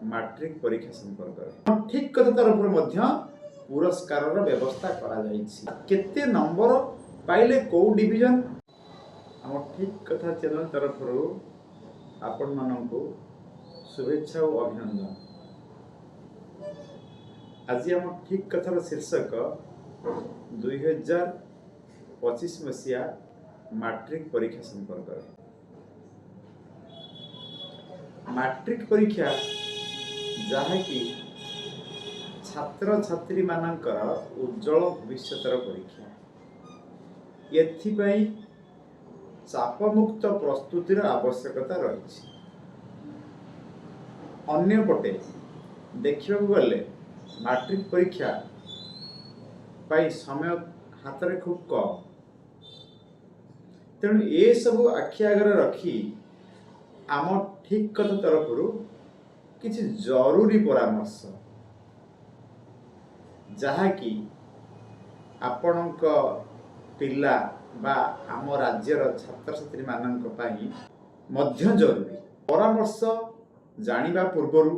Matric परीक्षा संपर्क ठीक कथा तरफ पुरस्कार व्यवस्था केते नंबर पाइले कौ डिविजन आम ठीक कथा चैनल तरफ आपण मानू शुभेच्छा और अभिनंदन। आज आम ठीक कथार शीर्षक 2025 मसीहा मैट्रिक परीक्षा संपर्क। मैट्रिक परीक्षा जहाँ कि छात्र छात्री मानकर उज्जवल भविष्यतर परीक्षा एथिपाई चापमुक्त प्रस्तुतिर आवश्यकता रही। अन्यपटे देखा गले मैट्रिक परीक्षा पाई समय हाथ में खूब कम, तेणु ये सब आखि आगे रखी आम ठीक कथा तरफ किसी जरूरी परामर्श जहाँकि आपणक पिला बा आम राज्यर छात्र छात्री मानक पई मध्य जरूरी परामर्श जानिबा पूर्वरु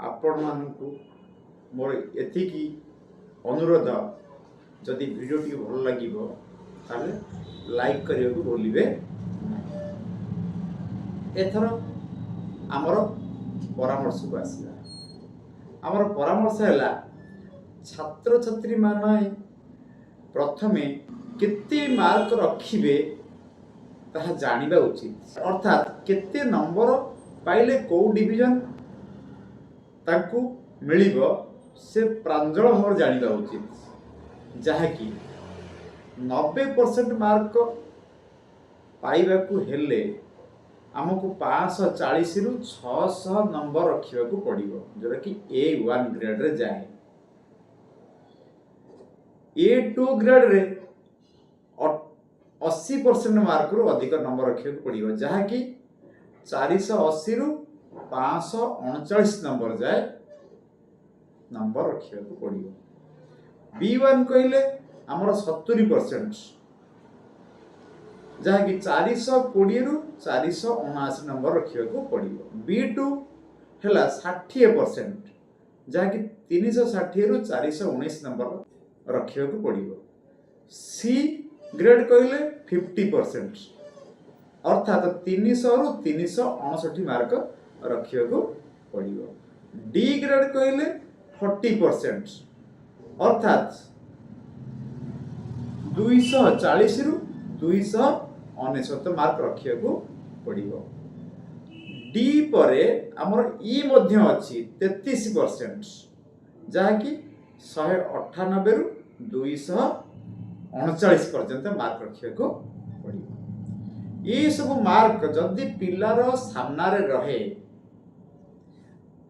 आपण मानकु मोर एतिकी अनुरोध, जदि वीडियो टी भल लागिबो ताले लाइक करियो बोलिबे। एथर आमर परामर्श को आसला। आमर परामर्श है छात्र छात्री माने प्रथमे केते मार्क रखिबे ताहा जानिबा उचित, अर्थात केते नंबर पाइले कौ डिविजन ताकू मिलिबो से प्रांजल भाव जानिबा उचित। जहाँकि 90% मार्क पाइबाकू हेले आमको 540 रु 600 नंबर रखा पड़ो, जोटा कि A1 ग्रेड रे जाए। A2 ग्रेड रे 80% मार्क रु अधिक नंबर रखा पड़ो, जहाँकि 480 रु 539 नंबर जाए नंबर रखा पड़ो। B1 कहले आमर 70%, जहाँकि 420 रु 479 नंबर रखा पड़ो। B2 है 60%, जहाँकि 360 रु 419 नंबर रखा पड़ो। C ग्रेड कहले 50%, अर्थात 300 रु 359 मार्क रखा पड़ो। D ग्रेड कहले 40%, अर्थात 240 रु 269 मार्क रखा पड़ो। डी परे आमर ई मध्य अच्छी 33%, जहाँकि 198 रु 239 पर्यंत मार्क रखा पड़ो। ये सब मार्क जदि पिलार सामने रहे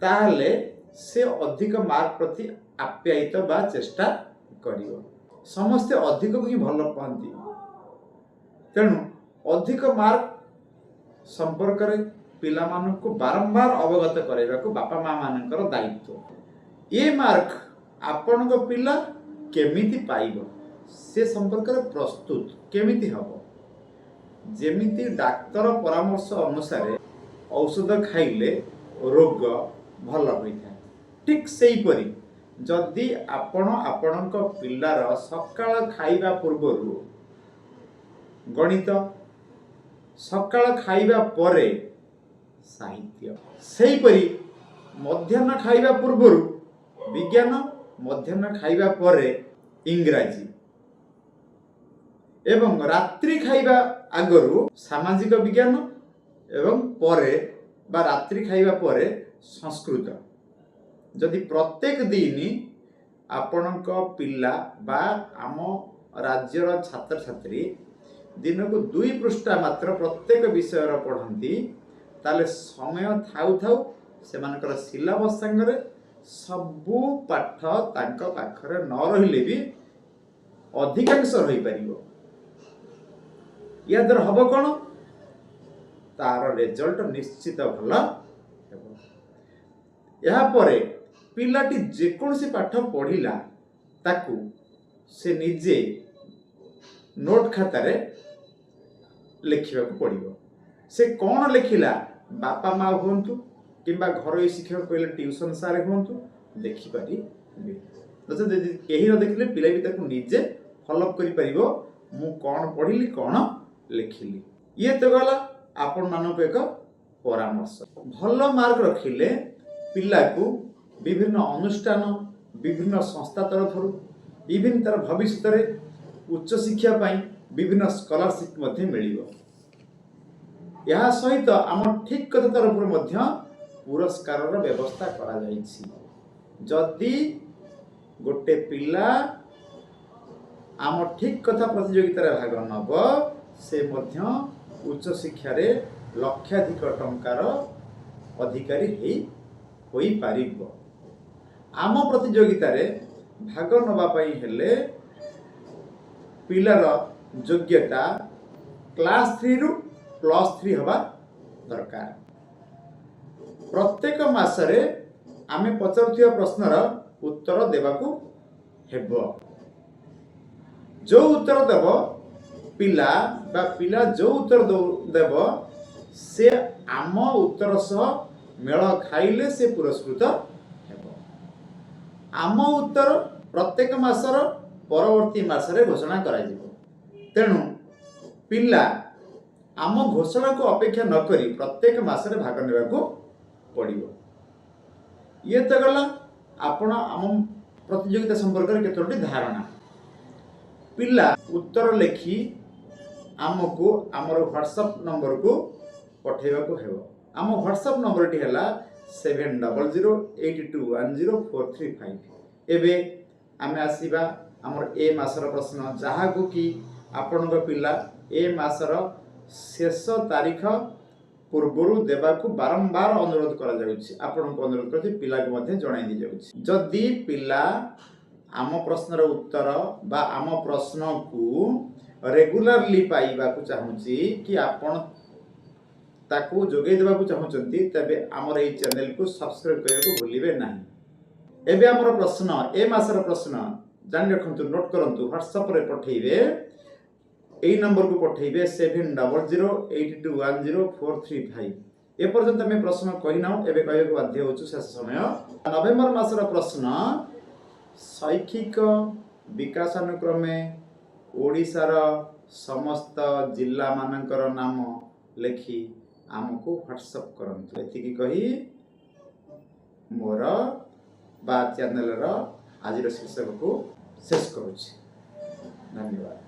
ताहले से अधिक मार्क प्रति आप्यायित बा चेष्टा करियो। समस्ते अधिक ही भल पाती, तेणु अधिक मार्क संपर्क में पिला मानक बारंबार अवगत करने को बापा माँ मानकर दायित्व। ये मार्क आपण पिला केमिति पाइब से संपर्क में प्रस्तुत केमिति हबो, जेमिति डाक्तर परामर्श अनुसार औषध खाइले रोग भल होइଥାଏ। ठीक सेही परी जदि आपण आपणक पिलार सकाळ खाइबा पूर्वरु गणित, सकाळ खाइबा परे साहित्य, सेही परी मध्याह्न खाइबा पूर्वरु विज्ञान, मध्याह्न खाइबा परे इंग्राजी एवं रात्रि खाइबा आगरु सामाजिक विज्ञान एवं परे बा रात्रि खाइबा परे संस्कृत। जदि प्रत्येक दिन आपणक पिला बा आम राज्यर छात्र छात्री दिन को 2 पृष्ठा मात्र प्रत्येक विषय पढ़ती, ताले समय थाउ थाउ सेमानकर सिलेबस संगे सबू पाठ तांको पाखरे न रहिले भी अधिकांश रही पारिबो। या द्वारा हब कौन, तार रिजल्ट निश्चित भल हेबो। या परे पिलाटी जेकोसी पाठ पढ़िला ताकू से निजे नोट खातारे लिखा पड़ो। से कौन लिखिला, बापा माँ हूँ किंबा घरोई शिक्षक कहले ट्यूशन सारे हूँ देखिपारे नचेत यदि कहीं न देखिले पिला भी ताको निजे फॉलोअप करि परिबो मु कौन पढ़िली कौन लिखिली। ये तो गला आपण मानक एक परामर्श। भल मार्क रखिले पिला को विभिन्न अनुष्ठान विभिन्न संस्था तरफ इवन तार भविष्य में उच्च शिक्षा पाई विभिन्न स्कॉलरशिप मध्य मिलिबो। यह सहित आम ठीक कथा तरफ पुरस्कार व्यवस्था करा जाइछि। जदि गोटे पिला आम ठीक कथा प्रतियोगिता भाग नब से मध्य उच्च शिक्षा रे लक्षाधिक टंकार अधिकारी होई पारिबो। आम प्रतियोगिता रे भाग नबा पई हेले पिलार योग्यता क्लास 3 रु +3 हवा दरकार। प्रत्येक मासरे आमे पचारुथिया प्रश्नर उत्तर देबाकू हेबो। जो उत्तर देव पिला बा पिला जो उत्तर देव से आम उत्तर सह मेल खाइले से पुरस्कृत हेबो। आम उत्तर प्रत्येक मासर परवर्ती मासरे घोषणा करा जिवो। तेणु पिला आम घोषणा को अपेक्षा न करी प्रत्येक मासरे भाग नेबाकू पड़िबो। ये तो गला आपण आम प्रतियोगिता संपर्क में केतोटी धारणा। पिला उत्तर लिखि आमको आमर व्हाट्सएप नंबर को पठेबाकू हेबो। आम व्हाट्सएप नंबर टी हला 7008210435। एबे आमे आसीबा आमर ए मासर प्रश्न जहा को कि आपनक पिला ए मासर शेष तारीख पूर्वरु देबाकू बारंबार अनुरोध करा जाउछि। आपनको अनुरोध करछि पिला को मध्ये जणाई दि जाउछि। जदि पिला आम प्रश्नर उत्तर बा आम प्रश्न को रेगुलरली पाइबाकू चाहूछि कि आपण ताकू जोगै देबाकू चाहूछंती तबे हमर ए चैनल को सब्सक्राइब करबाकू भूलिबे नाही। एबे हमर प्रश्न ए मासर प्रश्न जानि रखंतु नोट करंतु व्हाट्सएप रे पठेइबे। एई नंबर को पठेइबे 7008210435। ए पर्यंत मैं प्रश्न कहि नाउ एबे कहबे बाध्य होछु शेष समय। नवेम्बर मासर प्रश्न शैक्षिक विकासानुक्रमे ओडिशार समस्त जिला मानकर नाम लिखि आमको व्हाट्सएप करंतु। एतिकी कही मोर बा चैनल रो आजिर शीर्षक को शेष करूछि। धन्यवाद।